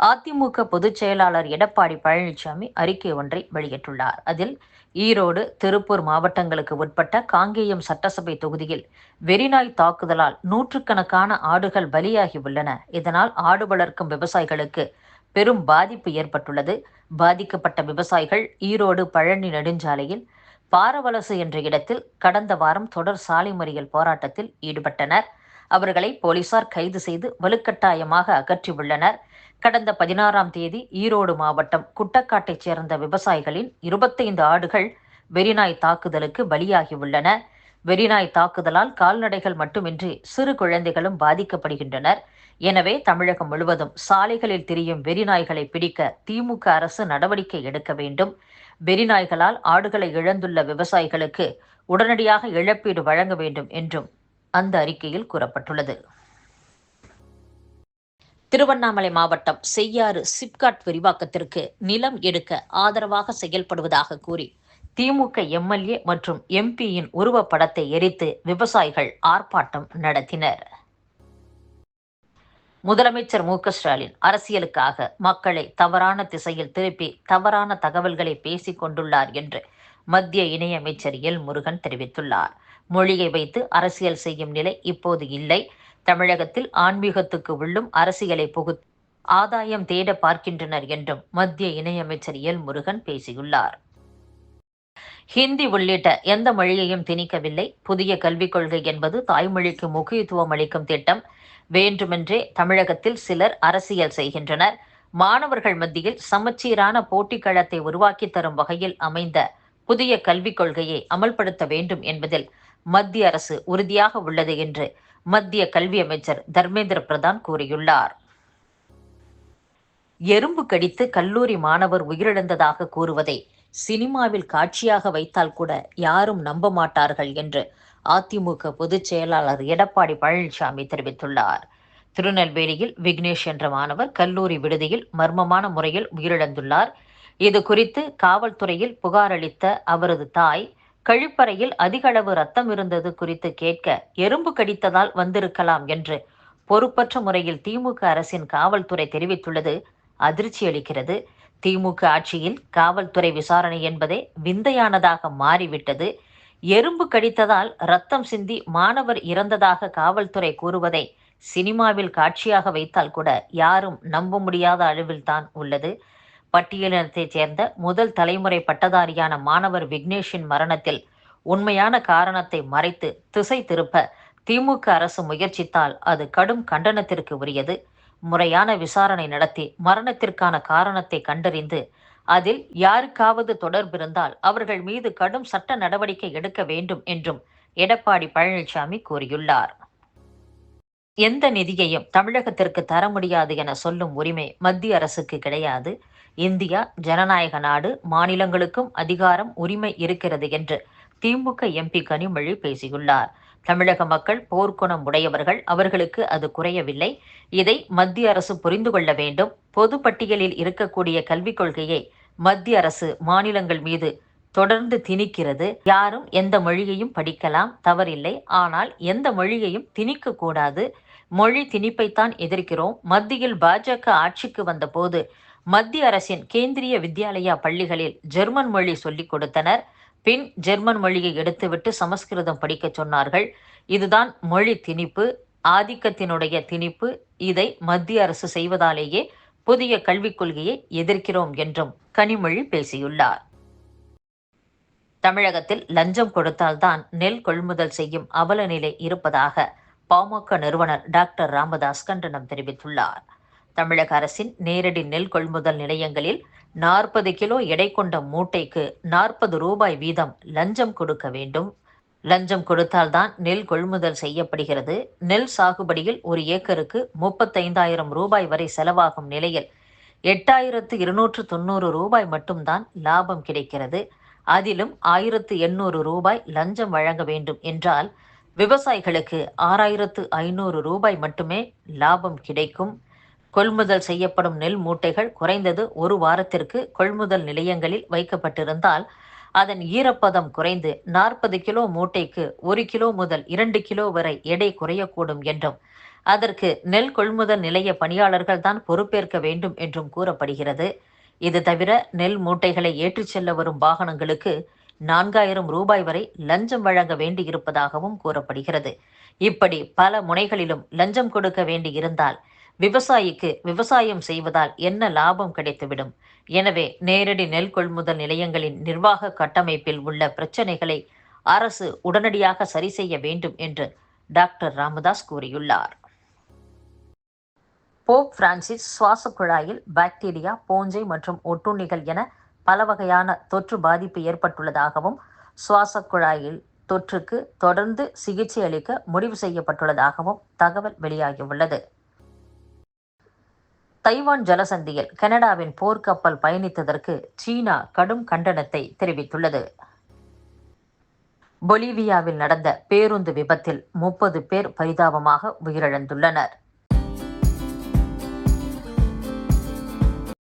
அதிமுக பொதுச் செயலாளர் எடப்பாடி பழனிசாமி அறிக்கை ஒன்றை வெளியிட்டுள்ளார். அதில் ஈரோடு, திருப்பூர் மாவட்டங்களுக்கு உட்பட்ட காங்கேயம் சட்டசபை தொகுதியில் வெறிநாய் தாக்குதலால் நூற்றுக்கணக்கான ஆடுகள் பலியாகி உள்ளன. இதனால் ஆடு வளர்க்கும் விவசாயிகளுக்கு பெரும் பாதிப்பு ஏற்பட்டுள்ளது. பாதிக்கப்பட்ட விவசாயிகள் ஈரோடு பழனி நெடுஞ்சாலையில் பாரவலசு என்ற இடத்தில் கடந்த வாரம் தொடர் சாலை மறியல் போராட்டத்தில் ஈடுபட்டனர். அவர்களை போலீசார் கைது செய்து வலுக்கட்டாயமாக அகற்றியுள்ளனர். கடந்த 16ஆம் தேதி ஈரோடு மாவட்டம் குட்டக்காட்டைச் சேர்ந்த விவசாயிகளின் 25 ஆடுகள் வெறிநாய் தாக்குதலுக்கு பலியாகியுள்ளன. வெறிநாய் தாக்குதலால் கால்நடைகள் மட்டுமின்றி சிறு குழந்தைகளும் பாதிக்கப்படுகின்றனர். எனவே தமிழகம் முழுவதும் சாலைகளில் திரியும் வெறிநாய்களை பிடிக்க திமுக அரசு நடவடிக்கை எடுக்க வேண்டும். வெறிநாய்களால் ஆடுகளை இழந்துள்ள விவசாயிகளுக்கு உடனடியாக இழப்பீடு வழங்க வேண்டும் என்றும் அந்த அறிக்கையில் கூறப்பட்டுள்ளது. திருவண்ணாமலை மாவட்டம் செய்யாறு சிப்காட் விரிவாக்கத்திற்கு நிலம் எடுக்க ஆதரவாக செயல்படுவதாக கூறி திமுக எம்எல்ஏ மற்றும் எம்பியின் உருவப்படத்தை எரித்து விவசாயிகள் ஆர்ப்பாட்டம் நடத்தினர். முதலமைச்சர் மு க ஸ்டாலின் அரசியலுக்காக மக்களை தவறான திசையில் திருப்பி தவறான தகவல்களை பேசிக் கொண்டுள்ளார் என்று மத்திய இணையமைச்சர் எல் முருகன் தெரிவித்துள்ளார். மொழியை வைத்து அரசியல் செய்யும் நிலை இப்போது இல்லை. தமிழகத்தில் ஆன்மீகத்துக்கு உள்ளும் அரசியலை புகுத்தி ஆதாயம் தேட பார்க்கின்றனர் என்றும் மத்திய இணையமைச்சர் எல் முருகன் பேசியுள்ளார். ஹிந்தி உள்ளிட்ட எந்த மொழியையும் திணிக்கவில்லை. புதிய கல்விக் கொள்கை என்பது தாய்மொழிக்கு முக்கியத்துவம் அளிக்கும் திட்டம். வேண்டுமென்றே தமிழகத்தில் சிலர் அரசியல் செய்கின்றனர். மாணவர்கள் மத்தியில் சமச்சீரான போட்டிக்களத்தை உருவாக்கி தரும் வகையில் அமைந்த புதிய கல்விக் கொள்கையை அமல்படுத்த வேண்டும் என்பதில் மத்திய அரசு உறுதியாக உள்ளது என்று மத்திய கல்வி அமைச்சர் தர்மேந்திர பிரதான் கூறியுள்ளார். எறும்பு கடித்து கல்லூரி மாணவர் உயிரிழந்ததாக கூறுவதை சினிமாவில் காட்சியாக வைத்தால் கூட யாரும் நம்ப மாட்டார்கள் என்று அதிமுக பொதுச் செயலாளர் எடப்பாடி பழனிசாமி தெரிவித்துள்ளார். திருநெல்வேலியில் விக்னேஷ் என்ற மாணவர் கல்லூரி விடுதியில் மர்மமான முறையில் உயிரிழந்துள்ளார். இது குறித்து காவல்துறையில் புகார் அளித்த அவரது தாய், கழிப்பறையில் அதிக அளவு ரத்தம் இருந்தது குறித்து கேட்க எறும்பு கடித்ததால் வந்திருக்கலாம் என்று பொறுப்பற்ற முறையில் திமுக அரசின் காவல்துறை தெரிவித்துள்ளது அதிர்ச்சி அளிக்கிறது. திமுக ஆட்சியில் காவல்துறை விசாரணை என்பதே விந்தையானதாக மாறிவிட்டது. எறும்பு கடித்ததால் ரத்தம் சிந்தி மாணவர் இறந்ததாக காவல்துறை கூறுவதை சினிமாவில் காட்சியாக வைத்தால் கூட யாரும் நம்ப முடியாத அளவில் தான் உள்ளது. பட்டியலினத்தைச் சேர்ந்த முதல் தலைமுறை பட்டதாரியான மாணவர் விக்னேஷின் மரணத்தில் உண்மையான காரணத்தை மறைத்து திசை திருப்ப திமுக அரசு முயற்சித்தால் அது கடும் கண்டனத்திற்கு உரியது. முறையான விசாரணை நடத்தி மரணத்திற்கான காரணத்தை கண்டறிந்து அதில் யாருக்காவது தொடர்பிருந்தால் அவர்கள் மீது கடும் சட்ட நடவடிக்கை எடுக்க வேண்டும் என்றும் எடப்பாடி பழனிசாமி கூறியுள்ளார். எந்த நிதியையும் தமிழகத்திற்கு தர முடியாது என சொல்லும் உரிமை மத்திய அரசுக்கு கிடையாது. இந்தியா ஜனநாயக நாடு. மாநிலங்களுக்கும் அதிகாரம், உரிமை இருக்கிறது என்று திமுக எம்பி கனிமொழி பேசியுள்ளார். தமிழக மக்கள் போர்க்குணம் உடையவர்கள். அவர்களுக்கு அது குறையவில்லை. இதை மத்திய அரசு புரிந்து கொள்ள வேண்டும். பொது பட்டியலில் இருக்கக்கூடிய கல்விக் கொள்கையை மத்திய அரசு மாநிலங்கள் மீது தொடர்ந்து திணிக்கிறது. யாரும் எந்த மொழியையும் படிக்கலாம், தவறில்லை. ஆனால் எந்த மொழியையும் திணிக்க கூடாது. மொழி திணிப்பைத்தான் எதிர்க்கிறோம். மத்தியில் பாஜக ஆட்சிக்கு வந்த போது மத்திய அரசின் கேந்திரிய வித்யாலயா பள்ளிகளில் ஜெர்மன் மொழி சொல்லிக் கொடுத்தனர். பின் ஜெர்மன் மொழியை எடுத்துவிட்டு சமஸ்கிருதம் படிக்க சொன்னார்கள். இதுதான் மொழி திணிப்பு, ஆதிக்கத்தினுடைய திணிப்பு. இதை மத்திய அரசு செய்வதாலேயே புதிய கல்விக் கொள்கையை எதிர்க்கிறோம் என்றும் கனிமொழி பேசியுள்ளார். தமிழகத்தில் லஞ்சம் கொடுத்தால்தான் நெல் கொள்முதல் செய்யும் அவல நிலை இருப்பதாக பாமக நிறுவனர் டாக்டர் ராமதாஸ் கண்டனம் தெரிவித்துள்ளார். தமிழக அரசின் நேரடி நெல் கொள்முதல் நிலையங்களில் 40 கிலோ எடை கொண்ட மூட்டைக்கு 40 ரூபாய் வீதம் லஞ்சம் கொடுக்க வேண்டும். லஞ்சம் கொடுத்தால்தான் நெல் கொள்முதல் செய்யப்படுகிறது. நெல் சாகுபடியில் ஒரு ஏக்கருக்கு 35,000 ரூபாய் வரை செலவாகும் நிலையில் 8,290 ரூபாய் மட்டும்தான் லாபம் கிடைக்கிறது. அதிலும் 1,800 ரூபாய் லஞ்சம் வழங்க வேண்டும் என்றால் விவசாயிகளுக்கு 6,500 ரூபாய் மட்டுமே லாபம் கிடைக்கும். கொள்முதல் செய்யப்படும் நெல் மூட்டைகள் குறைந்தது ஒரு வாரத்திற்கு கொள்முதல் நிலையங்களில் வைக்கப்பட்டிருந்தால் அதன் ஈரப்பதம் குறைந்து 40 கிலோ மூட்டைக்கு 1 கிலோ முதல் 2 கிலோ வரை எடை குறையக்கூடும் என்றும் அதற்கு நெல் கொள்முதல் நிலைய பணியாளர்கள் தான் பொறுப்பேற்க வேண்டும் என்றும் கூறப்படுகிறது. இது தவிர நெல் மூட்டைகளை ஏற்றிச் செல்ல வரும் வாகனங்களுக்கு 4000 ரூபாய் வரை லஞ்சம் வழங்க வேண்டியிருப்பதாகவும் கூறப்படுகிறது. இப்படி பல முனைகளிலும் லஞ்சம் கொடுக்க வேண்டியிருந்தால் விவசாயிக்கு விவசாயம் செய்வதால் என்ன லாபம் கிடைத்துவிடும்? எனவே நேரடி நெல் கொள்முதல் நிலையங்களின் நிர்வாக கட்டமைப்பில் உள்ள பிரச்சனைகளை அரசு உடனடியாக சரி செய்ய வேண்டும் என்று டாக்டர் ராமதாஸ் கூறியுள்ளார். போப் பிரான்சிஸ் சுவாச குழாயில் பாக்டீரியா, பூஞ்சை மற்றும் ஒட்டுண்ணிகள் என பல வகையான தொற்று பாதிப்பு ஏற்பட்டுள்ளதாகவும், சுவாச குழாயில் தொற்றுக்கு தொடர்ந்து சிகிச்சை அளிக்க முடிவு செய்யப்பட்டுள்ளதாகவும் தகவல் வெளியாகியுள்ளது. தைவான் ஜலசந்தியில் கனடாவின் போர்க்கப்பல் பயணித்ததற்கு சீனா கடும் கண்டனத்தை தெரிவித்துள்ளது. பொலிவியாவில் நடந்த பேருந்து விபத்தில் 30 பேர் பரிதாபமாக உயிரிழந்துள்ளனர்.